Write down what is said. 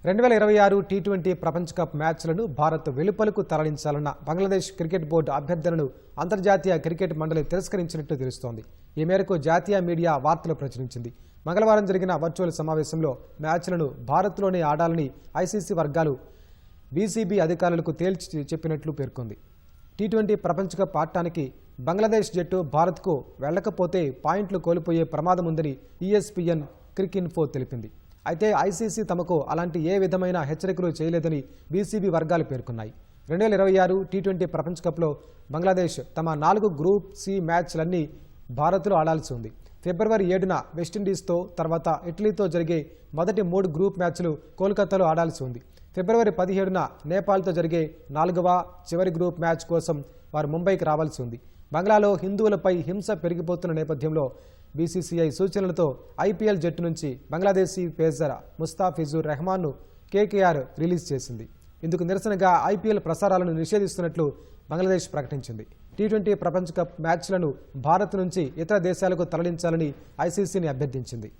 2026 T20 ప్రపంచ cup మ్యాచ్లను Bharat వెలుపలకు తరలించాలన్న Bangladesh cricket board అభ్యర్థనను అంతర్జాతీయ క్రికెట్ మండలి తిరస్కరించినట్టు తెలుస్తోంది. ఈ మేరకు జాతీయ మీడియా వార్తలు ప్రచురించింది. మంగళవారం జరిగిన వర్చువల్ సమావేశంలో మ్యాచ్లను భారత్లోనే ఆడాలని ఐసీసీ వర్గాలు బీసీబీ అధికారులకు తేల్చి చెప్పినట్లు పేర్కొంది. టీ20 ప్రపంచ కప్ ఆడటానికి బంగ్లాదేశ్ జట్టు భారత్కు వెళ్లకపోతే పాయింట్లు కోల్పోయే ప్రమాదం ఉందని ESPN క్రికిన్ఫో తెలిపింది. అయితే ఐసీసీ తమకు అలాంటి ఏ విధమైన హెచ్చరికలు చేయలేదని బీసీబీ వర్గాలు పేర్కొన్నాయి. 2026 టీ20 ప్రపంచ కప్లో బంగ్లాదేశ్ తమ 4 గ్రూప్ సి మ్యాచ్లన్నీ భారత్లో ఆడాల్సి ఉంది. ఫిబ్రవరి 7న వెస్టిండీస్తో, తర్వాత ఇటలీతో జరిగే మొదటి 3 గ్రూప్ మ్యాచ్లు కోల్కతాలో ఆడాల్సి ఉంది. ఫిబ్రవరి 17న నేపాల్తో జరిగే 4వ చివరి గ్రూప్ మ్యాచ్ కోసం వారు ముంబైకి రావాల్సి ఉంది. బంగ్లాలో హిందువులపై హింస పెరిగిపోతున్న నేపథ్యంలో బీసీసీఐ సూచనలతో ఐపీఎల్ జట్టు నుంచి బంగ్లాదేశీ పేసర్ ముస్తాఫిజుర్ రెహమాన్ను కేకేఆర్ రిలీజ్ చేసింది. ఇందుకు నిరసనగా ఐపీఎల్ ప్రసారాలను నిషేధిస్తున్నట్లు బంగ్లాదేశ్ ప్రకటించింది. టీ20 ప్రపంచ కప్ మ్యాచ్లను భారత్ నుంచి ఇతర దేశాలకు తరలించాలని ఐసీసీని అభ్యర్థించింది.